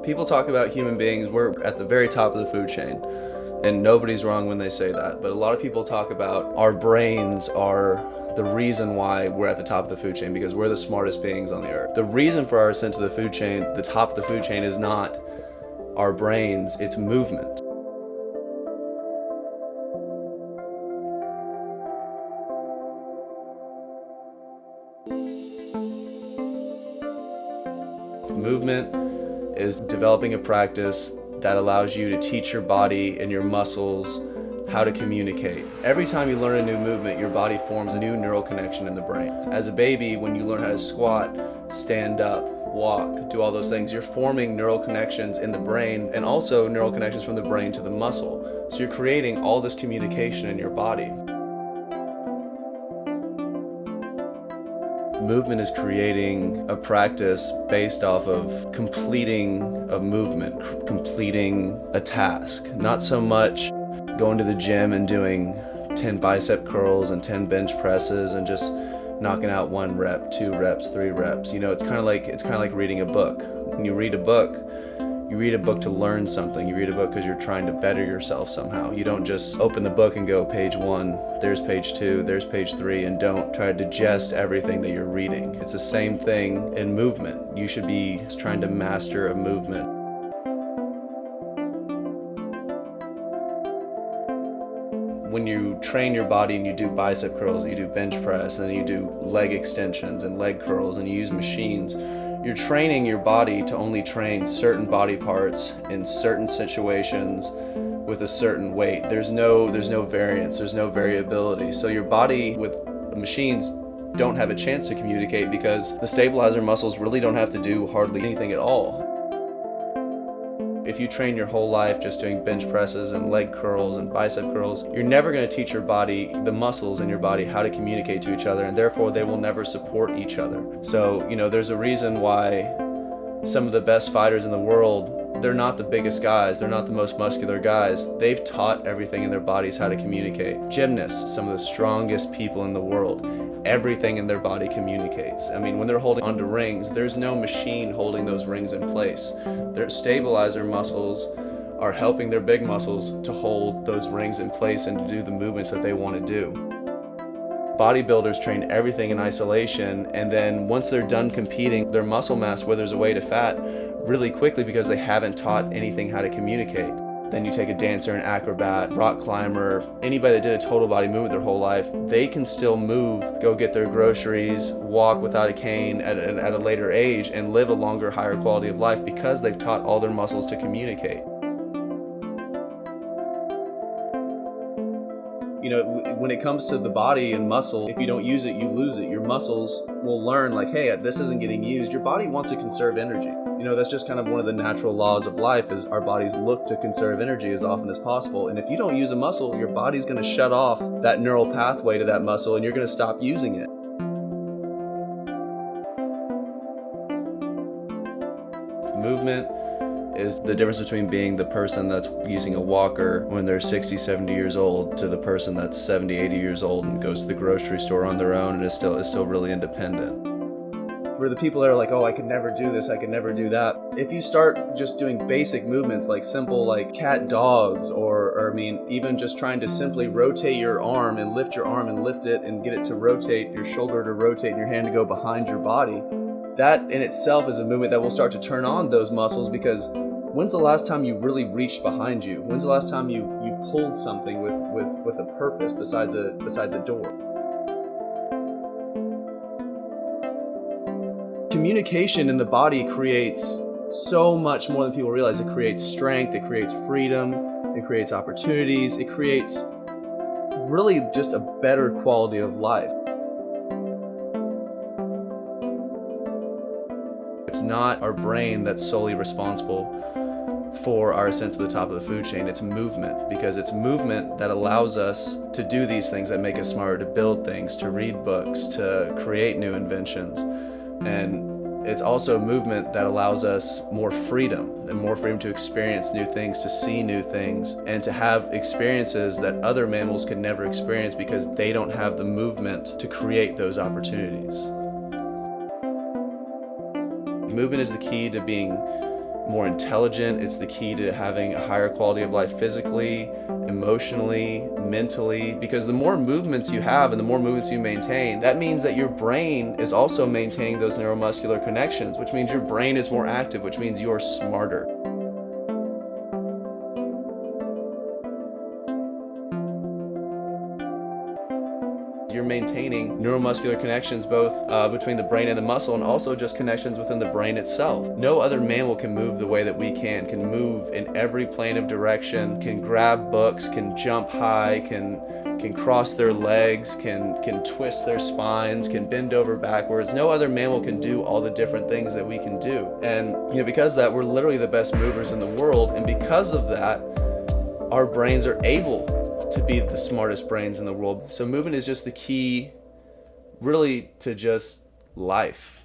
People talk about human beings, we're at the very top of the food chain, and nobody's wrong when they say that. But a lot of people talk about our brains are the reason why we're at the top of the food chain, because we're the smartest beings on the earth. The reason for our ascent to the food chain, the top of the food chain, is not our brains, it's movement. Movement is developing a practice that allows you to teach your body and your muscles how to communicate. Every time you learn a new movement, your body forms a new neural connection in the brain. As a baby, when you learn how to squat, stand up, walk, do all those things, you're forming neural connections in the brain and also neural connections from the brain to the muscle. So you're creating all this communication in your body. Movement is creating a practice based off of completing a movement, completing a task. Not so much going to the gym and doing 10 bicep curls and 10 bench presses and just knocking out 1 rep, 2 reps, 3 reps. You know, it's kind of like reading a book. When you read a book to learn something. You read a book because you're trying to better yourself somehow. You don't just open the book and go page 1, there's page 2, there's page 3, and don't try to digest everything that you're reading. It's the same thing in movement. You should be trying to master a movement. When you train your body and you do bicep curls, and you do bench press, and you do leg extensions and leg curls, and you use machines, you're training your body to only train certain body parts in certain situations with a certain weight. There's no variance, there's no variability. So your body with machines don't have a chance to communicate because the stabilizer muscles really don't have to do hardly anything at all. If you train your whole life just doing bench presses and leg curls and bicep curls, you're never going to teach your body, the muscles in your body, how to communicate to each other, and therefore they will never support each other. So, there's a reason why some of the best fighters in the world, they're not the biggest guys, they're not the most muscular guys. They've taught everything in their bodies how to communicate. Gymnasts, some of the strongest people in the world, everything in their body communicates. I mean, when they're holding onto rings, there's no machine holding those rings in place. Their stabilizer muscles are helping their big muscles to hold those rings in place and to do the movements that they want to do. Bodybuilders train everything in isolation, and then once they're done competing, their muscle mass withers away to fat really quickly because they haven't taught anything how to communicate. Then you take a dancer, an acrobat, rock climber, anybody that did a total body movement their whole life, they can still move, go get their groceries, walk without a cane at a later age, and live a longer, higher quality of life because they've taught all their muscles to communicate. When it comes to the body and muscle, if you don't use it, you lose it. Your muscles will learn like, hey, this isn't getting used. Your body wants to conserve energy. That's just kind of one of the natural laws of life is our bodies look to conserve energy as often as possible. And if you don't use a muscle, your body's going to shut off that neural pathway to that muscle and you're going to stop using it. Movement is the difference between being the person that's using a walker when they're 60, 70 years old to the person that's 70, 80 years old and goes to the grocery store on their own and is still really independent. For the people that are like, oh, I could never do this, I could never do that. If you start just doing basic movements like simple like cat dogs or even just trying to simply rotate your arm and lift your arm and lift it and get it to rotate, your shoulder to rotate and your hand to go behind your body, that in itself is a movement that will start to turn on those muscles because when's the last time you really reached behind you? When's the last time you pulled something with a purpose besides a door? Communication in the body creates so much more than people realize. It creates strength, it creates freedom, it creates opportunities, it creates really just a better quality of life. It's not our brain that's solely responsible for our ascent to the top of the food chain. It's movement, because it's movement that allows us to do these things that make us smarter, to build things, to read books, to create new inventions. And it's also a movement that allows us more freedom to experience new things, to see new things, and to have experiences that other mammals could never experience because they don't have the movement to create those opportunities. Movement is the key to being more intelligent. It's the key to having a higher quality of life physically, emotionally, mentally, because the more movements you have and the more movements you maintain, that means that your brain is also maintaining those neuromuscular connections, which means your brain is more active, which means you're smarter. You're maintaining neuromuscular connections both between the brain and the muscle, and also just connections within the brain itself. No other mammal can move the way that we can move in every plane of direction, can grab books, can jump high, can cross their legs, can twist their spines, can bend over backwards. No other mammal can do all the different things that we can do. And because of that, we're literally the best movers in the world, and because of that, our brains are able to be the smartest brains in the world. So movement is just the key, really, to just life.